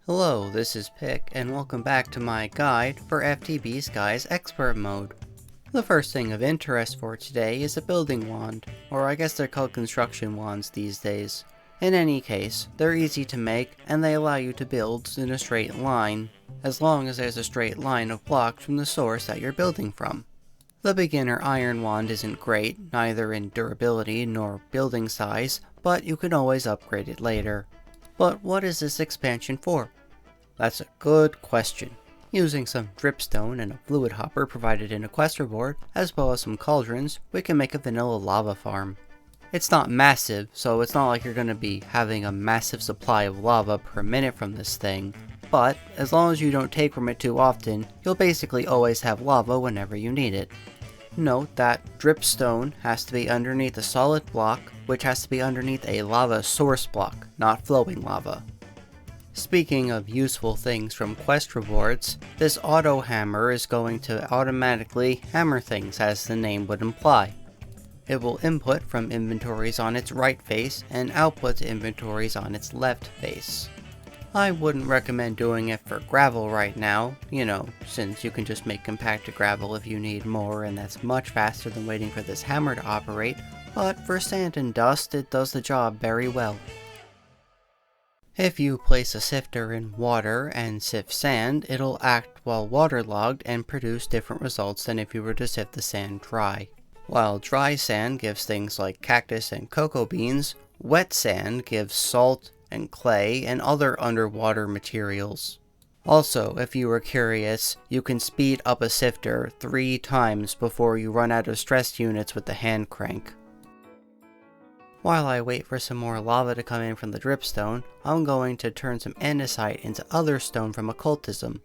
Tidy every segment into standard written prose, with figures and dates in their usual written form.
Hello, this is Pick, and welcome back to my guide for FTB Sky's Expert Mode. The first thing of interest for today is a building wand, or I guess they're called construction wands these days. In any case, they're easy to make, and they allow you to build in a straight line, as long as there's a straight line of blocks from the source that you're building from. The beginner iron wand isn't great, neither in durability nor building size, but you can always upgrade it later. But what is this expansion for? That's a good question. Using some dripstone and a fluid hopper provided in a quest reward, as well as some cauldrons, we can make a vanilla lava farm. It's not massive, so it's not like you're going to be having a massive supply of lava per minute from this thing, but as long as you don't take from it too often, you'll basically always have lava whenever you need it. Note that dripstone has to be underneath a solid block, which has to be underneath a lava source block, not flowing lava. Speaking of useful things from quest rewards, this auto hammer is going to automatically hammer things, as the name would imply. It will input from inventories on its right face and output to inventories on its left face. I wouldn't recommend doing it for gravel right now, since you can just make compacted gravel if you need more, and that's much faster than waiting for this hammer to operate, but for sand and dust it does the job very well. If you place a sifter in water and sift sand, it'll act while waterlogged and produce different results than if you were to sift the sand dry. While dry sand gives things like cactus and cocoa beans, wet sand gives salt and clay and other underwater materials. Also, if you were curious, you can speed up a sifter 3 times before you run out of stress units with the hand crank. While I wait for some more lava to come in from the dripstone, I'm going to turn some andesite into other stone from occultism.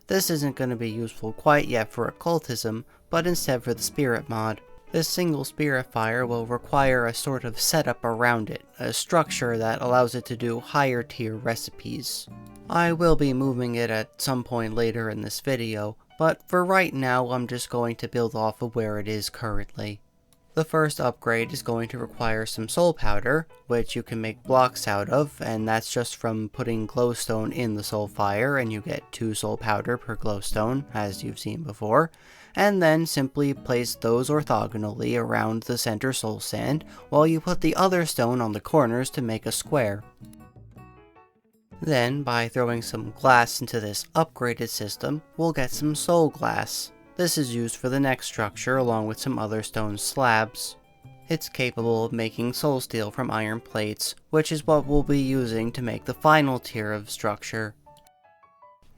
This isn't going to be useful quite yet for occultism, but instead for the spirit mod. This single spirit fire will require a sort of setup around it, a structure that allows it to do higher tier recipes. I will be moving it at some point later in this video, but for right now I'm just going to build off of where it is currently. The first upgrade is going to require some soul powder, which you can make blocks out of, and that's just from putting glowstone in the soul fire, and you get 2 soul powder per glowstone, as you've seen before, and then simply place those orthogonally around the center soul sand, while you put the other stone on the corners to make a square. Then, by throwing some glass into this upgraded system, we'll get some soul glass. This is used for the next structure along with some other stone slabs. It's capable of making soul steel from iron plates, which is what we'll be using to make the final tier of structure.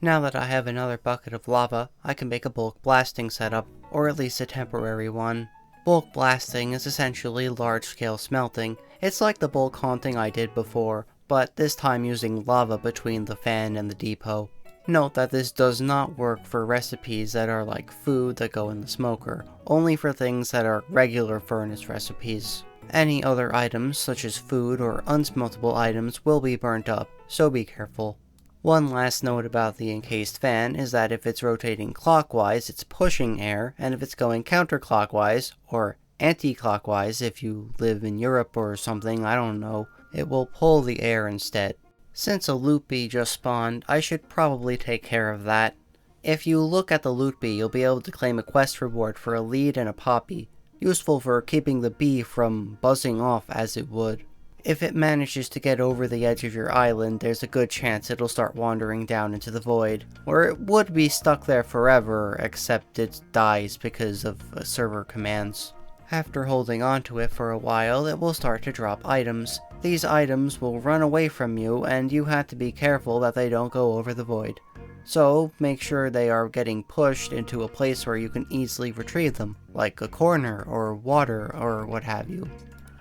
Now that I have another bucket of lava, I can make a bulk blasting setup, or at least a temporary one. Bulk blasting is essentially large-scale smelting. It's like the bulk haunting I did before, but this time using lava between the fan and the depot. Note that this does not work for recipes that are like food that go in the smoker, only for things that are regular furnace recipes. Any other items, such as food or unsmeltable items, will be burnt up, so be careful. One last note about the encased fan is that if it's rotating clockwise, it's pushing air, and if it's going counterclockwise, or anti-clockwise if you live in Europe or something, I don't know, it will pull the air instead. Since a loot bee just spawned, I should probably take care of that. If you look at the loot bee, you'll be able to claim a quest reward for a lead and a poppy, useful for keeping the bee from buzzing off as it would. If it manages to get over the edge of your island, there's a good chance it'll start wandering down into the void, where it would be stuck there forever, except it dies because of server commands. After holding onto it for a while, it will start to drop items. These items will run away from you, and you have to be careful that they don't go over the void. So, make sure they are getting pushed into a place where you can easily retrieve them, like a corner, or water, or what have you.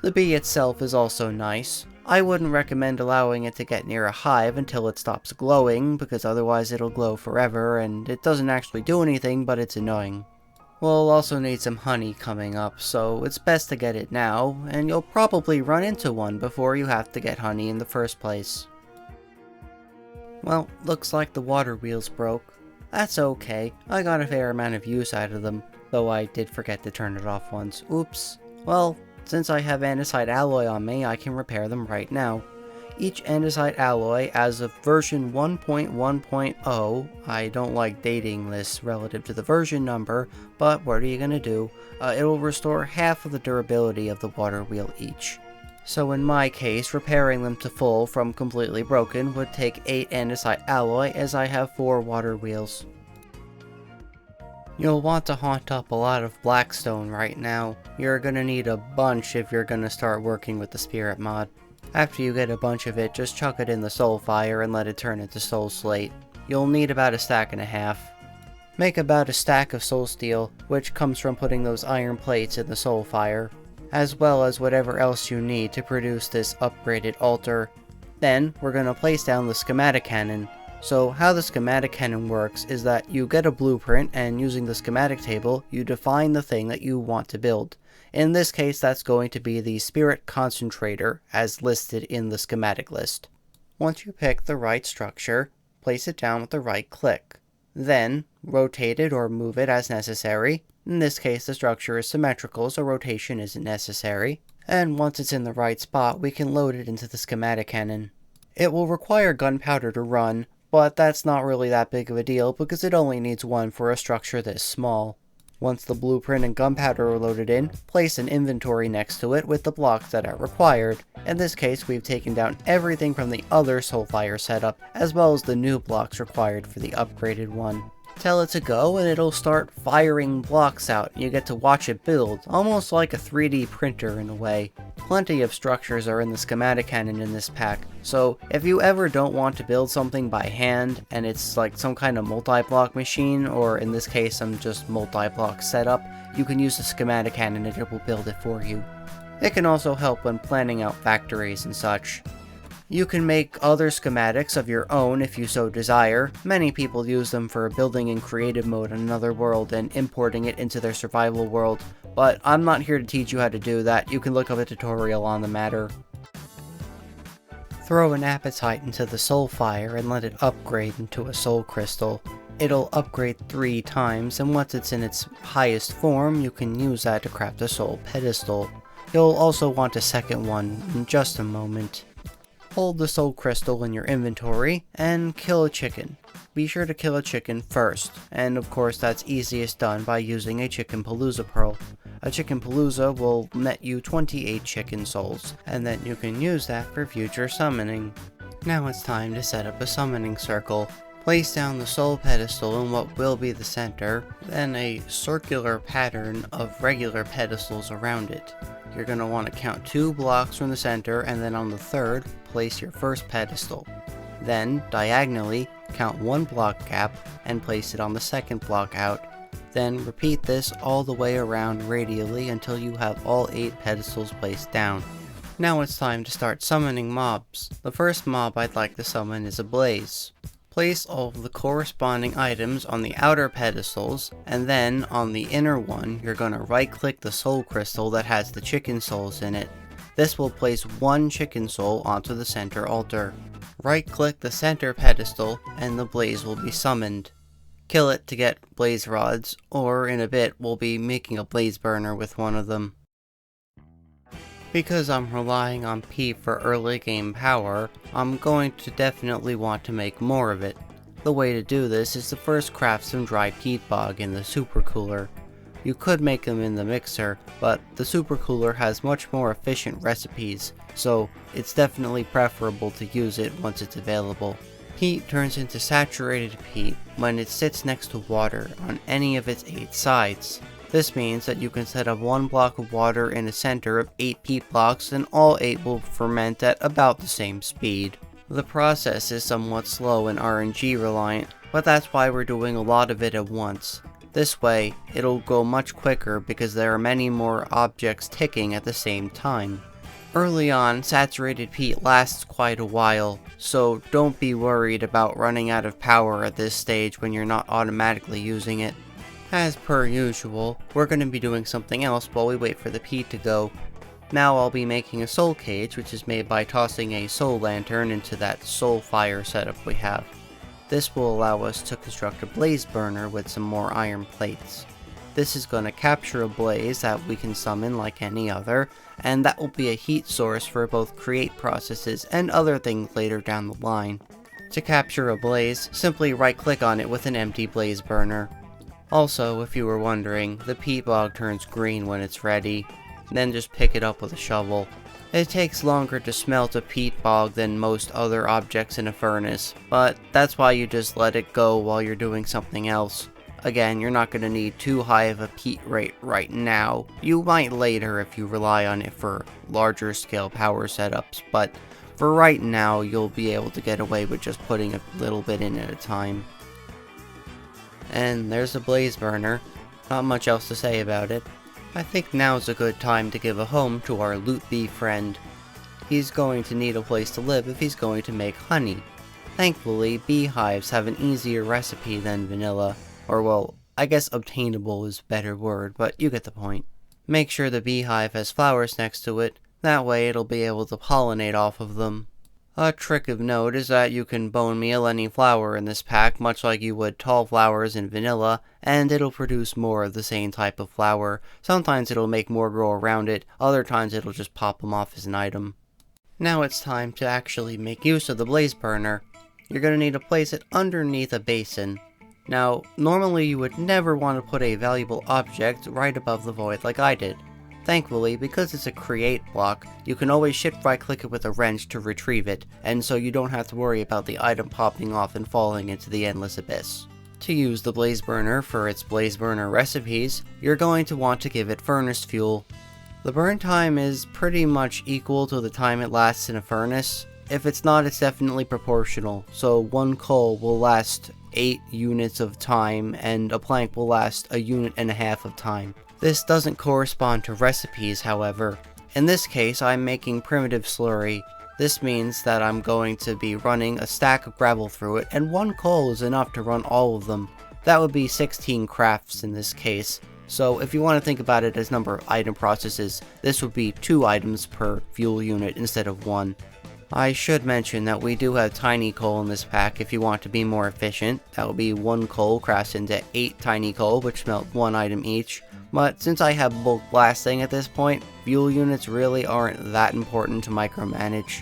The bee itself is also nice. I wouldn't recommend allowing it to get near a hive until it stops glowing, because otherwise it'll glow forever, and it doesn't actually do anything, but it's annoying. We'll also need some honey coming up, so it's best to get it now, and you'll probably run into one before you have to get honey in the first place. Well, looks like the water wheels broke. That's okay, I got a fair amount of use out of them, though I did forget to turn it off once. Oops. Well, since I have andesite alloy on me, I can repair them right now. Each andesite alloy as of version 1.1.0, I don't like dating this relative to the version number, but what are you gonna do? It will restore half of the durability of the water wheel each. So in my case, repairing them to full from completely broken would take 8 andesite alloy, as I have 4 water wheels. You'll want to haunt up a lot of blackstone right now. You're gonna need a bunch if you're gonna start working with the spirit mod. After you get a bunch of it, just chuck it in the soul fire and let it turn into soul slate. You'll need about a stack and a half. Make about a stack of soul steel, which comes from putting those iron plates in the soul fire, as well as whatever else you need to produce this upgraded altar. Then, we're gonna place down the Schematicannon. So how the Schematicannon works is that you get a blueprint, and using the schematic table, you define the thing that you want to build. In this case, that's going to be the Spirit Concentrator, as listed in the schematic list. Once you pick the right structure, place it down with the right click. Then, rotate it or move it as necessary. In this case, the structure is symmetrical, so rotation isn't necessary. And once it's in the right spot, we can load it into the Schematicannon. It will require gunpowder to run, but that's not really that big of a deal because it only needs 1 for a structure this small. Once the blueprint and gunpowder are loaded in, place an inventory next to it with the blocks that are required. In this case, we've taken down everything from the other Soulfire setup, as well as the new blocks required for the upgraded one. Tell it to go and it'll start firing blocks out. You get to watch it build, almost like a 3D printer in a way. Plenty of structures are in the Schematicannon in this pack, so if you ever don't want to build something by hand and it's like some kind of multi-block machine, or in this case some just multi-block setup, you can use the Schematicannon and it will build it for you. It can also help when planning out factories and such. You can make other schematics of your own if you so desire. Many people use them for building in creative mode on another world and importing it into their survival world, but I'm not here to teach you how to do that. You can look up a tutorial on the matter. Throw an apatite into the soul fire and let it upgrade into a soul crystal. It'll upgrade 3 times, and once it's in its highest form, you can use that to craft a soul pedestal. You'll also want a second one in just a moment. Hold the soul crystal in your inventory and kill a chicken. Be sure to kill a chicken first, and of course that's easiest done by using a chicken palooza pearl. A chicken palooza will net you 28 chicken souls, and then you can use that for future summoning. Now it's time to set up a summoning circle. Place down the soul pedestal in what will be the center, then a circular pattern of regular pedestals around it. You're going to want to count 2 blocks from the center, and then on the third, place your first pedestal. Then, diagonally, count 1 block gap and place it on the second block out. Then repeat this all the way around radially until you have all 8 pedestals placed down. Now it's time to start summoning mobs. The first mob I'd like to summon is a blaze. Place all of the corresponding items on the outer pedestals, and then on the inner one, you're going to right click the soul crystal that has the chicken souls in it. This will place 1 chicken soul onto the center altar. Right click the center pedestal and the blaze will be summoned. Kill it to get blaze rods, or in a bit we'll be making a blaze burner with one of them. Because I'm relying on Peat for early game power, I'm going to definitely want to make more of it. The way to do this is to first craft some dry peat bog in the supercooler. You could make them in the mixer, but the supercooler has much more efficient recipes, so it's definitely preferable to use it once it's available. Peat turns into saturated peat when it sits next to water on any of its 8 sides. This means that you can set up 1 block of water in a center of 8 peat blocks and all 8 will ferment at about the same speed. The process is somewhat slow and RNG reliant, but that's why we're doing a lot of it at once. This way, it'll go much quicker because there are many more objects ticking at the same time. Early on, saturated peat lasts quite a while, so don't be worried about running out of power at this stage when you're not automatically using it. As per usual, we're going to be doing something else while we wait for the peat to go. Now I'll be making a soul cage, which is made by tossing a soul lantern into that soul fire setup we have. This will allow us to construct a blaze burner with some more iron plates. this is going to capture a blaze that we can summon like any other, and that will be a heat source for both create processes and other things later down the line. To capture a blaze, simply right click on it with an empty blaze burner. Also, if you were wondering, the peat bog turns green when it's ready, then just pick it up with a shovel. It takes longer to smelt a peat bog than most other objects in a furnace, but that's why you just let it go while you're doing something else. Again, you're not going to need too high of a peat rate right now. You might later if you rely on it for larger scale power setups, but for right now you'll be able to get away with just putting a little bit in at a time. And there's the blaze burner. Not much else to say about it. I think now's a good time to give a home to our loot bee friend. He's going to need a place to live if he's going to make honey. Thankfully, beehives have an easier recipe than vanilla. Or well, I guess obtainable is a better word, but you get the point. Make sure the beehive has flowers next to it, that way it'll be able to pollinate off of them. A trick of note is that you can bone meal any flower in this pack much like you would tall flowers in vanilla, and it'll produce more of the same type of flower. Sometimes it'll make more grow around it, other times it'll just pop them off as an item. Now it's time to actually make use of the blaze burner. You're going to need to place it underneath a basin. Now, normally you would never want to put a valuable object right above the void like I did. Thankfully, because it's a create block, you can always shift right click it with a wrench to retrieve it, and so you don't have to worry about the item popping off and falling into the endless abyss. To use the blaze burner for its blaze burner recipes, you're going to want to give it furnace fuel. The burn time is pretty much equal to the time it lasts in a furnace. If it's not, it's definitely proportional, so one coal will last 8 units of time, and a plank will last 1.5 units of time. This doesn't correspond to recipes, however. In this case, I'm making primitive slurry. This means that I'm going to be running a stack of gravel through it, and 1 coal is enough to run all of them. That would be 16 crafts in this case. So if you want to think about it as number of item processes, this would be 2 items per fuel unit instead of 1. I should mention that we do have tiny coal in this pack if you want to be more efficient. That would be 1 coal crafts into 8 tiny coal, which melt 1 item each. But since I have bulk blasting at this point, fuel units really aren't that important to micromanage.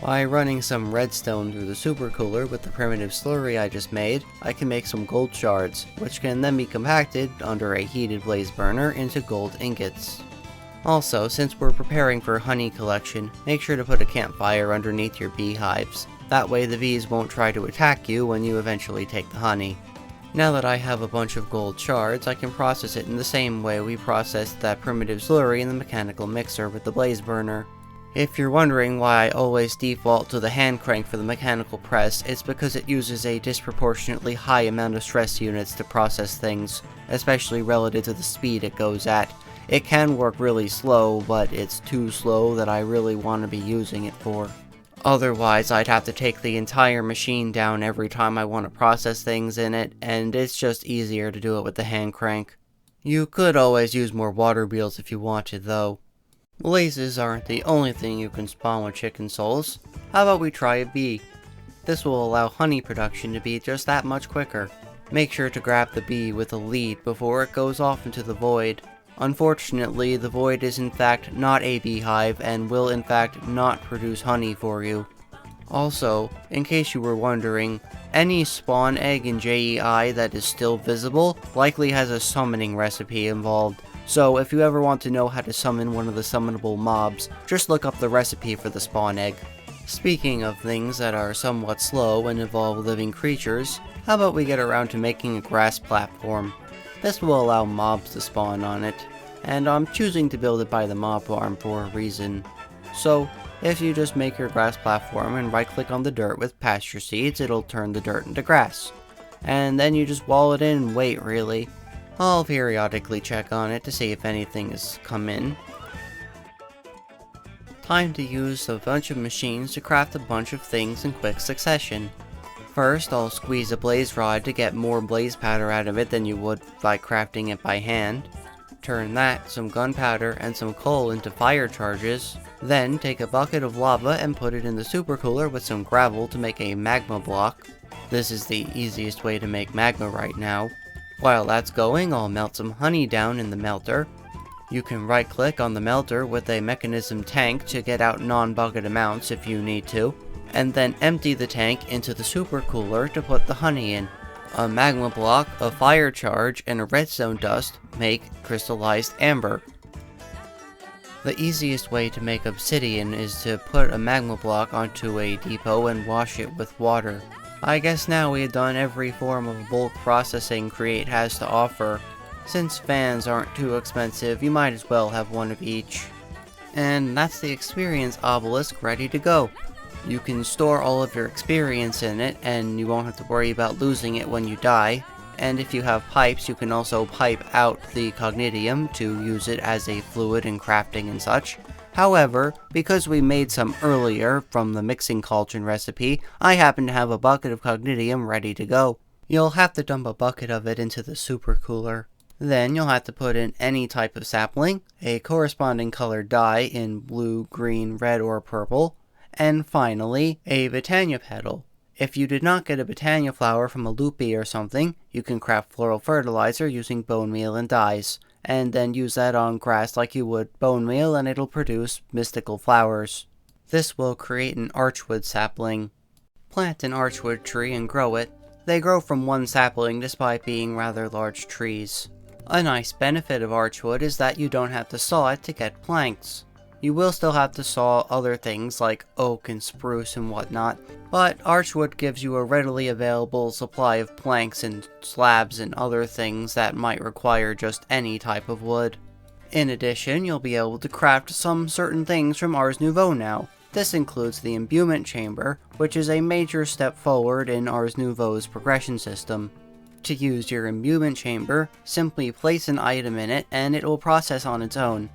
By running some redstone through the supercooler with the primitive slurry I just made, I can make some gold shards, which can then be compacted under a heated blaze burner into gold ingots. Also, since we're preparing for honey collection, make sure to put a campfire underneath your beehives. That way the bees won't try to attack you when you eventually take the honey. Now that I have a bunch of gold shards, I can process it in the same way we processed that primitive slurry in the mechanical mixer with the blaze burner. If you're wondering why I always default to the hand crank for the mechanical press, it's because it uses a disproportionately high amount of stress units to process things, especially relative to the speed it goes at. It can work really slow, but it's too slow that I really want to be using it for. Otherwise, I'd have to take the entire machine down every time I want to process things in it, and it's just easier to do it with the hand crank. You could always use more water wheels if you wanted, though. Blazes aren't the only thing you can spawn with chicken souls. How about we try a bee? This will allow honey production to be just that much quicker. Make sure to grab the bee with a lead before it goes off into the void. Unfortunately, the void is in fact not a beehive and will in fact not produce honey for you. Also, in case you were wondering, any spawn egg in JEI that is still visible likely has a summoning recipe involved. So if you ever want to know how to summon one of the summonable mobs, just look up the recipe for the spawn egg. Speaking of things that are somewhat slow and involve living creatures, how about we get around to making a grass platform? This will allow mobs to spawn on it, and I'm choosing to build it by the mob farm for a reason. So, if you just make your grass platform and right click on the dirt with pasture seeds, it'll turn the dirt into grass. And then you just wall it in and wait, really. I'll periodically check on it to see if anything has come in. Time to use a bunch of machines to craft a bunch of things in quick succession. First, I'll squeeze a blaze rod to get more blaze powder out of it than you would by crafting it by hand. Turn that, some gunpowder, and some coal into fire charges. Then, take a bucket of lava and put it in the supercooler with some gravel to make a magma block. This is the easiest way to make magma right now. While that's going, I'll melt some honey down in the melter. You can right click on the melter with a mechanism tank to get out non-bucket amounts if you need to, and then empty the tank into the super cooler to put the honey in. A magma block, a fire charge, and a redstone dust make crystallized amber. The easiest way to make obsidian is to put a magma block onto a depot and wash it with water. I guess now we have done every form of bulk processing Create has to offer. Since fans aren't too expensive, you might as well have one of each. And that's the experience obelisk ready to go. You can store all of your experience in it, and you won't have to worry about losing it when you die. And if you have pipes, you can also pipe out the cognitium to use it as a fluid in crafting and such. However, because we made some earlier from the mixing cauldron recipe, I happen to have a bucket of cognitium ready to go. You'll have to dump a bucket of it into the super cooler. Then you'll have to put in any type of sapling, a corresponding colored dye in blue, green, red, or purple, and finally, a Botania petal. If you did not get a Botania flower from a loopy or something, you can craft floral fertilizer using bone meal and dyes, and then use that on grass like you would bone meal and it'll produce mystical flowers. This will create an archwood sapling. Plant an archwood tree and grow it. They grow from one sapling despite being rather large trees. A nice benefit of archwood is that you don't have to saw it to get planks. You will still have to saw other things like oak and spruce and whatnot, but archwood gives you a readily available supply of planks and slabs and other things that might require just any type of wood. In addition, you'll be able to craft some certain things from Ars Nouveau now. This includes the Imbuement chamber, which is a major step forward in Ars Nouveau's progression system. To use your Imbuement chamber, simply place an item in it and it will process on its own.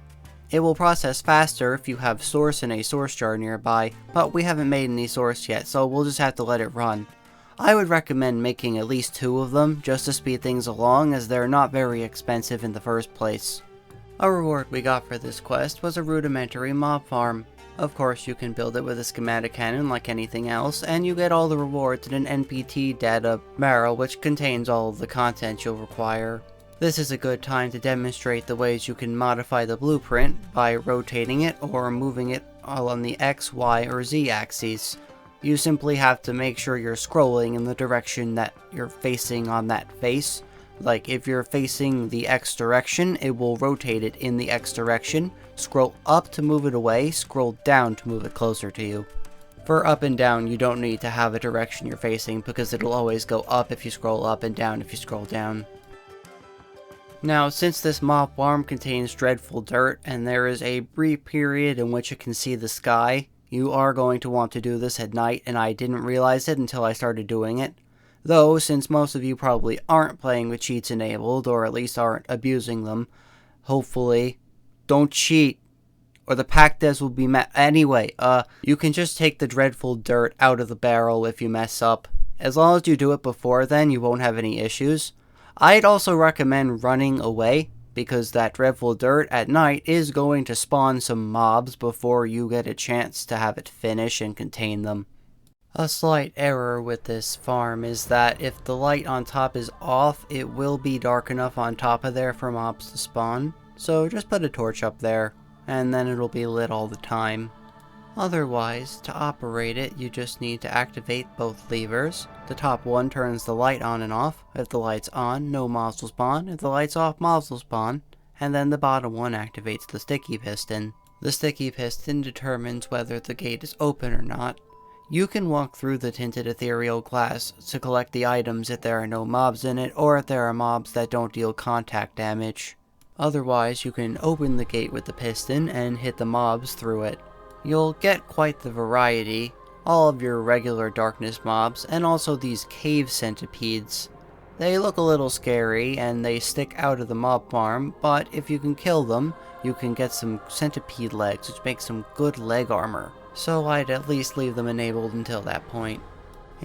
It will process faster if you have source in a source jar nearby, but we haven't made any source yet, so we'll just have to let it run. I would recommend making at least 2 of them, just to speed things along, as they're not very expensive in the first place. A reward we got for this quest was a rudimentary mob farm. Of course, you can build it with a Schematicannon like anything else, and you get all the rewards in an NPT data barrel which contains all of the content you'll require. This is a good time to demonstrate the ways you can modify the blueprint by rotating it or moving it all on the X, Y, or Z axes. You simply have to make sure you're scrolling in the direction that you're facing on that face. Like if you're facing the X direction, it will rotate it in the X direction. Scroll up to move it away, scroll down to move it closer to you. For up and down, you don't need to have a direction you're facing because it'll always go up if you scroll up and down if you scroll down. Now, since this mob farm contains dreadful dirt, and there is a brief period in which it can see the sky, you are going to want to do this at night, and I didn't realize it until I started doing it. Though, since most of you probably aren't playing with cheats enabled, or at least aren't abusing them, hopefully, don't cheat, or the pack devs will be met. Anyway, you can just take the dreadful dirt out of the barrel if you mess up. As long as you do it before then, you won't have any issues. I'd also recommend running away, because that dreadful dirt at night is going to spawn some mobs before you get a chance to have it finish and contain them. A slight error with this farm is that if the light on top is off, it will be dark enough on top of there for mobs to spawn, so just put a torch up there, and then it'll be lit all the time. Otherwise, to operate it, you just need to activate both levers. The top one turns the light on and off. If the light's on, no mobs will spawn. If the light's off, mobs will spawn. And then the bottom one activates the sticky piston. The sticky piston determines whether the gate is open or not. You can walk through the tinted ethereal glass to collect the items if there are no mobs in it, or if there are mobs that don't deal contact damage. Otherwise, you can open the gate with the piston and hit the mobs through it. You'll get quite the variety, all of your regular darkness mobs, and also these cave centipedes. They look a little scary, and they stick out of the mob farm, but if you can kill them, you can get some centipede legs, which makes some good leg armor. So I'd at least leave them enabled until that point.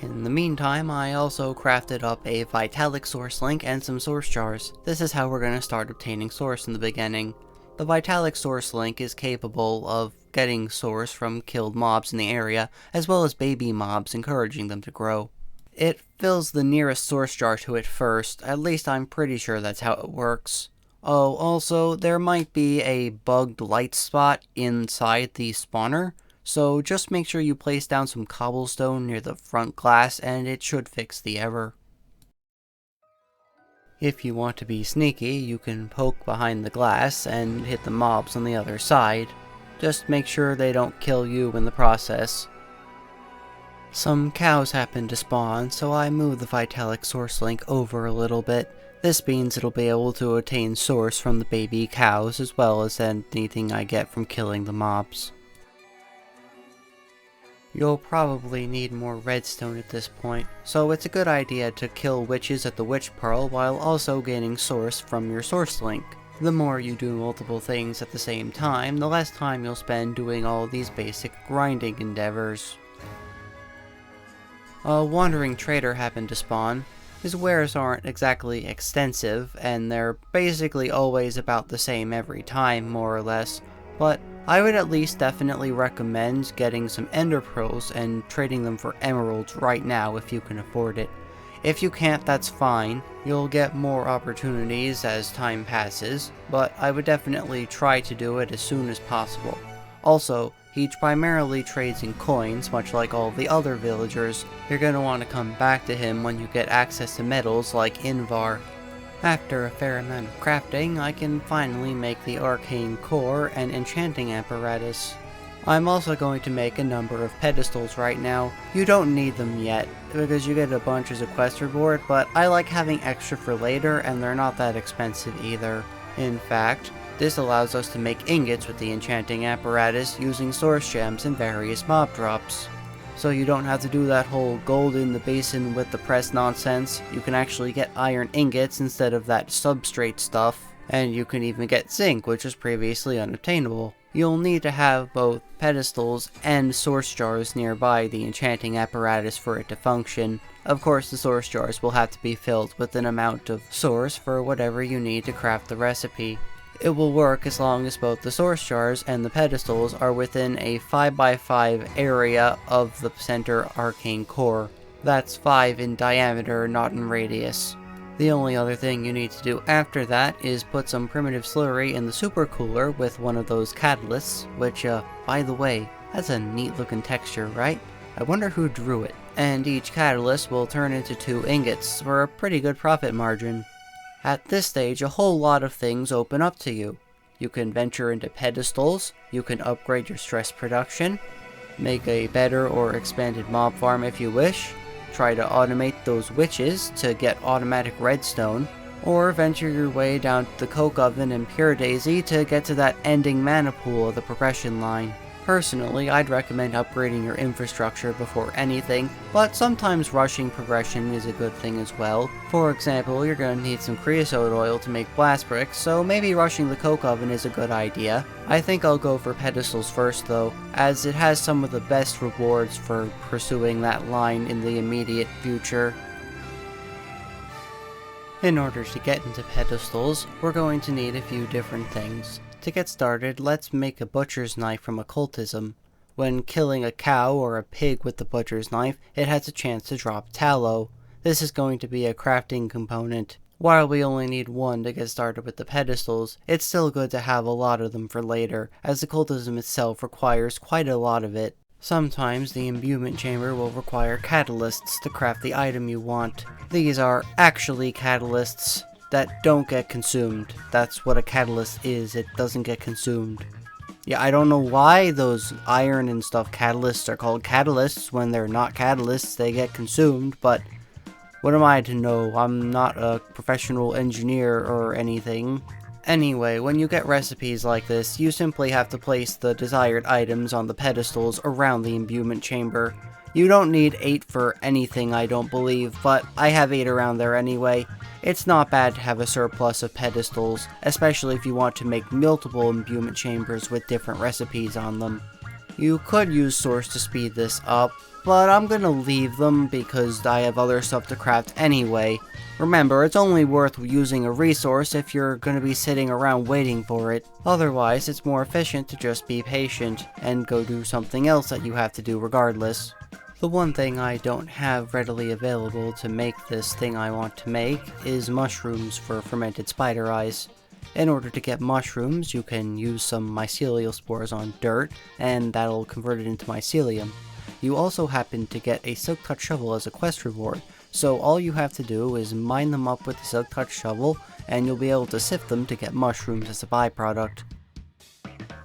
In the meantime, I also crafted up a Vitalic Sourcelink and some source jars. This is how we're going to start obtaining source in the beginning. The Vitalic Sourcelink is capable of getting source from killed mobs in the area, as well as baby mobs, encouraging them to grow. It fills the nearest source jar to it first, at least I'm pretty sure that's how it works. Oh, also, there might be a bugged light spot inside the spawner, so just make sure you place down some cobblestone near the front glass and it should fix the error. If you want to be sneaky, you can poke behind the glass and hit the mobs on the other side. Just make sure they don't kill you in the process. Some cows happen to spawn, so I moved the Vitalic Sourcelink over a little bit. This means it'll be able to attain source from the baby cows as well as anything I get from killing the mobs. You'll probably need more redstone at this point, so it's a good idea to kill witches at the witch pearl while also gaining source from your Sourcelink. The more you do multiple things at the same time, the less time you'll spend doing all these basic grinding endeavors. A wandering trader happened to spawn. His wares aren't exactly extensive, and they're basically always about the same every time, more or less, but I would at least definitely recommend getting some ender pearls and trading them for emeralds right now if you can afford it. If you can't, that's fine. You'll get more opportunities as time passes, but I would definitely try to do it as soon as possible. Also, he primarily trades in coins, much like all the other villagers. You're going to want to come back to him when you get access to metals like Invar. After a fair amount of crafting, I can finally make the arcane core and enchanting apparatus. I'm also going to make a number of pedestals right now. You don't need them yet, because you get a bunch as a quest reward, but I like having extra for later, and they're not that expensive either. In fact, this allows us to make ingots with the enchanting apparatus using source gems and various mob drops. So you don't have to do that whole gold in the basin with the press nonsense. You can actually get iron ingots instead of that substrate stuff, and you can even get zinc, which was previously unobtainable. You'll need to have both pedestals and source jars nearby the enchanting apparatus for it to function. Of course, the source jars will have to be filled with an amount of source for whatever you need to craft the recipe. It will work as long as both the source jars and the pedestals are within a 5x5 area of the center arcane core. That's 5 in diameter, not in radius. The only other thing you need to do after that is put some primitive slurry in the supercooler with one of those catalysts, which, by the way, has a neat looking texture, right? I wonder who drew it. And each catalyst will turn into 2 ingots for a pretty good profit margin. At this stage, a whole lot of things open up to you. You can venture into pedestals, you can upgrade your stress production, make a better or expanded mob farm if you wish, try to automate those witches to get automatic redstone, or venture your way down to the coke oven and pure daisy to get to that ending mana pool of the progression line. Personally, I'd recommend upgrading your infrastructure before anything, but sometimes rushing progression is a good thing as well. For example, you're going to need some creosote oil to make blast bricks, so maybe rushing the coke oven is a good idea. I think I'll go for pedestals first though, as it has some of the best rewards for pursuing that line in the immediate future. In order to get into pedestals, we're going to need a few different things. To get started, let's make a butcher's knife from occultism. When killing a cow or a pig with the butcher's knife, it has a chance to drop tallow. This is going to be a crafting component. While we only need 1 to get started with the pedestals, it's still good to have a lot of them for later, as occultism itself requires quite a lot of it. Sometimes the imbuement chamber will require catalysts to craft the item you want. These are actually catalysts that don't get consumed. That's what a catalyst is, it doesn't get consumed. Yeah, I don't know why those iron and stuff catalysts are called catalysts when they're not catalysts, they get consumed, but what am I to know? I'm not a professional engineer or anything. Anyway, when you get recipes like this, you simply have to place the desired items on the pedestals around the imbuement chamber. You don't need 8 for anything, I don't believe, but I have 8 around there anyway. It's not bad to have a surplus of pedestals, especially if you want to make multiple imbuement chambers with different recipes on them. You could use source to speed this up, but I'm gonna leave them because I have other stuff to craft anyway. Remember, it's only worth using a resource if you're gonna be sitting around waiting for it. Otherwise, it's more efficient to just be patient and go do something else that you have to do regardless. The one thing I don't have readily available to make this thing I want to make is mushrooms for fermented spider eyes. In order to get mushrooms, you can use some mycelial spores on dirt, and that'll convert it into mycelium. You also happen to get a Silk Touch shovel as a quest reward, so all you have to do is mine them up with the Silk Touch shovel, and you'll be able to sift them to get mushrooms as a byproduct.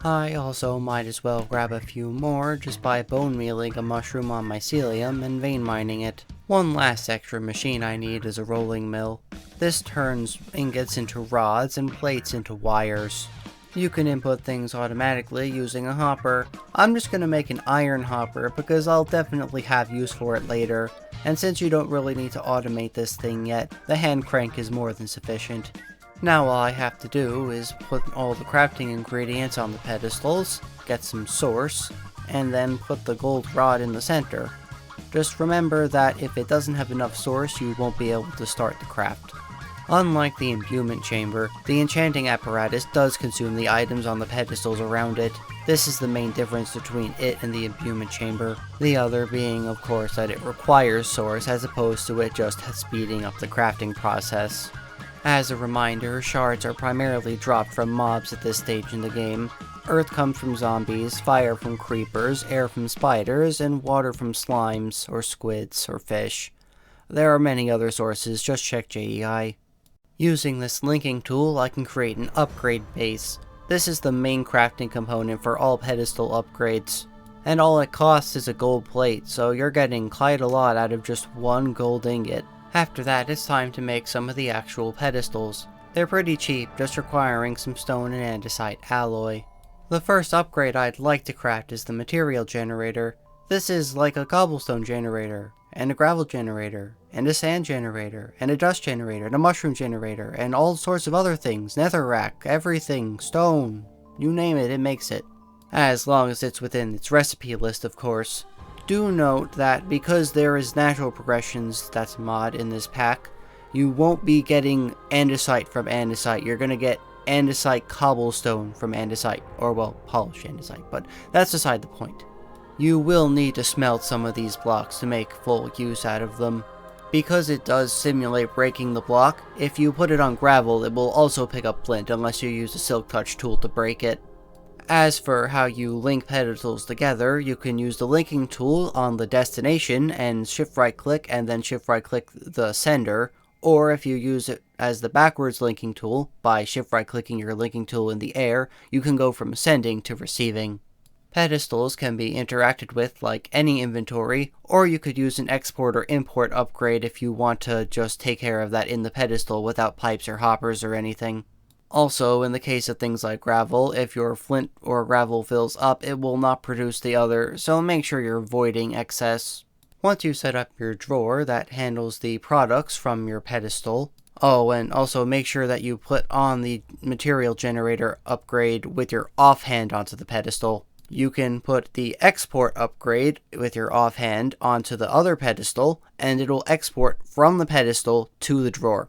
I also might as well grab a few more just by bone mealing a mushroom on mycelium and vein mining it. One last extra machine I need is a rolling mill. This turns ingots into rods and plates into wires. You can input things automatically using a hopper. I'm just going to make an iron hopper because I'll definitely have use for it later, and since you don't really need to automate this thing yet, the hand crank is more than sufficient. Now all I have to do is put all the crafting ingredients on the pedestals, get some source, and then put the gold rod in the center. Just remember that if it doesn't have enough source, you won't be able to start the craft. Unlike the Imbuement chamber, the Enchanting Apparatus does consume the items on the pedestals around it. This is the main difference between it and the Imbuement chamber, the other being of course that it requires source as opposed to it just speeding up the crafting process. As a reminder, shards are primarily dropped from mobs at this stage in the game. Earth comes from zombies, fire from creepers, air from spiders, and water from slimes, or squids, or fish. There are many other sources, just check JEI. Using this linking tool, I can create an upgrade base. This is the main crafting component for all pedestal upgrades. And all it costs is a gold plate, so you're getting quite a lot out of just one gold ingot. After that, it's time to make some of the actual pedestals. They're pretty cheap, just requiring some stone and andesite alloy. The first upgrade I'd like to craft is the material generator. This is like a cobblestone generator, and a gravel generator, and a sand generator, and a dust generator, and a mushroom generator, and all sorts of other things, netherrack, everything, stone, you name it, it makes it. As long as it's within its recipe list, of course. Do note that because there is natural progressions that's a mod in this pack, you won't be getting andesite from andesite, you're gonna get andesite cobblestone from andesite, or well, polished andesite, but that's beside the point. You will need to smelt some of these blocks to make full use out of them. Because it does simulate breaking the block, if you put it on gravel it will also pick up flint unless you use a Silk Touch tool to break it. As for how you link pedestals together, you can use the linking tool on the destination and shift right click and then shift right click the sender, or if you use it as the backwards linking tool, by shift right clicking your linking tool in the air, you can go from sending to receiving. Pedestals can be interacted with like any inventory, or you could use an export or import upgrade if you want to just take care of that in the pedestal without pipes or hoppers or anything. Also, in the case of things like gravel, if your flint or gravel fills up, it will not produce the other, so make sure you're avoiding excess. Once you set up your drawer that handles the products from your pedestal, oh, and also make sure that you put on the material generator upgrade with your offhand onto the pedestal. You can put the export upgrade with your offhand onto the other pedestal, and it'll export from the pedestal to the drawer.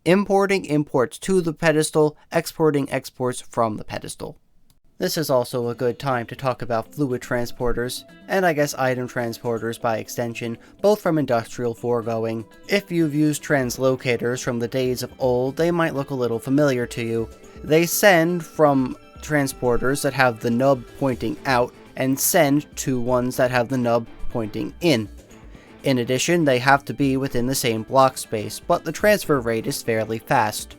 Importing imports to the pedestal, exporting exports from the pedestal. This is also a good time to talk about fluid transporters, and I guess item transporters by extension, both from industrial foregoing. If you've used translocators from the days of old, they might look a little familiar to you. They send from transporters that have the nub pointing out, and send to ones that have the nub pointing in. In addition, they have to be within the same block space, but the transfer rate is fairly fast.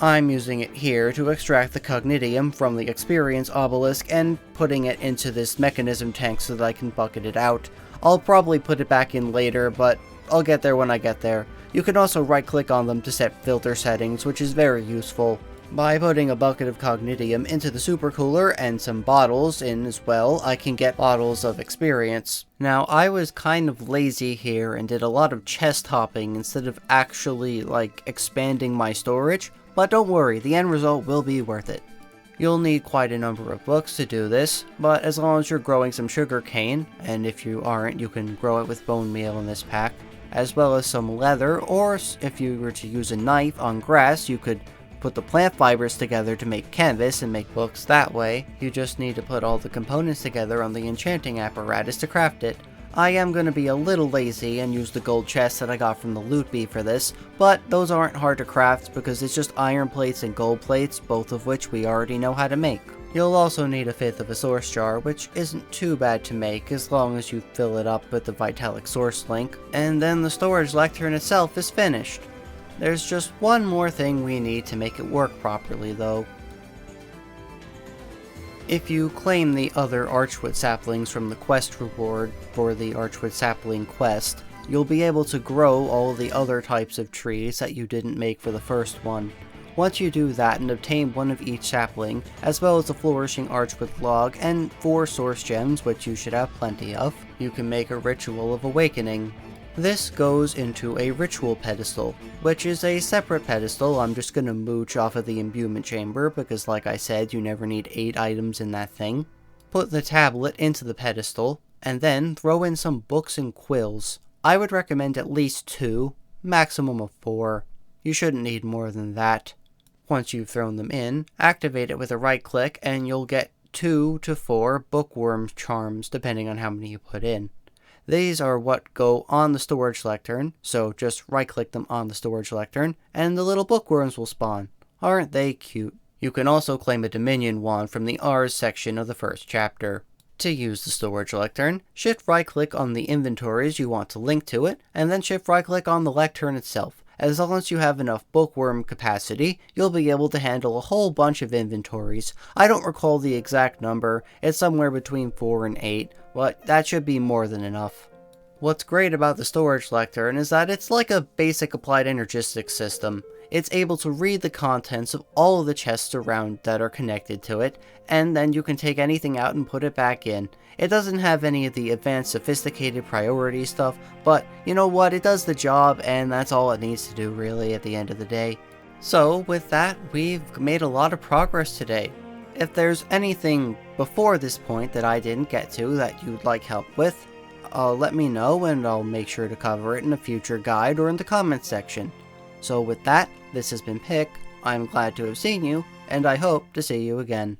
I'm using it here to extract the Cognitium from the Experience Obelisk and putting it into this mechanism tank so that I can bucket it out. I'll probably put it back in later, but I'll get there when I get there. You can also right-click on them to set filter settings, which is very useful. By putting a bucket of Cognitium into the supercooler and some bottles in as well, I can get bottles of experience. Now, I was kind of lazy here and did a lot of chest hopping instead of actually, expanding my storage, but don't worry, the end result will be worth it. You'll need quite a number of books to do this, but as long as you're growing some sugar cane, and if you aren't, you can grow it with bone meal in this pack, as well as some leather, or if you were to use a knife on grass, you could put the plant fibers together to make canvas and make books that way. You just need to put all the components together on the Enchanting Apparatus to craft it. I am going to be a little lazy and use the gold chest that I got from the loot bee for this, but those aren't hard to craft because it's just iron plates and gold plates, both of which we already know how to make. You'll also need a fifth of a source jar, which isn't too bad to make as long as you fill it up with the Vitalic Sourcelink, and then the storage lectern itself is finished. There's just one more thing we need to make it work properly though. If you claim the other Archwood saplings from the quest reward for the Archwood sapling quest, you'll be able to grow all the other types of trees that you didn't make for the first one. Once you do that and obtain one of each sapling, as well as a flourishing Archwood log and 4 source gems, which you should have plenty of, you can make a Ritual of Awakening. This goes into a ritual pedestal, which is a separate pedestal. I'm just gonna mooch off of the imbuement chamber because like I said, you never need 8 items in that thing. Put the tablet into the pedestal, and then throw in some books and quills. I would recommend at least 2, maximum of 4. You shouldn't need more than that. Once you've thrown them in, activate it with a right click and you'll get 2 to 4 bookworm charms depending on how many you put in. These are what go on the storage lectern, so just right click them on the storage lectern and the little bookworms will spawn. Aren't they cute? You can also claim a Dominion wand from the R's section of the first chapter. To use the storage lectern, shift right click on the inventories you want to link to it, and then shift right click on the lectern itself. As long as you have enough bookworm capacity, you'll be able to handle a whole bunch of inventories. I don't recall the exact number, it's somewhere between 4 and 8, but that should be more than enough. What's great about the storage lectern is that it's like a basic applied energistics system. It's able to read the contents of all of the chests around that are connected to it, and then you can take anything out and put it back in. It doesn't have any of the advanced sophisticated priority stuff, but you know what, it does the job and that's all it needs to do really at the end of the day. So with that, we've made a lot of progress today. If there's anything before this point that I didn't get to that you'd like help with, let me know and I'll make sure to cover it in a future guide or in the comments section. So with that, this has been Pick, I'm glad to have seen you, and I hope to see you again.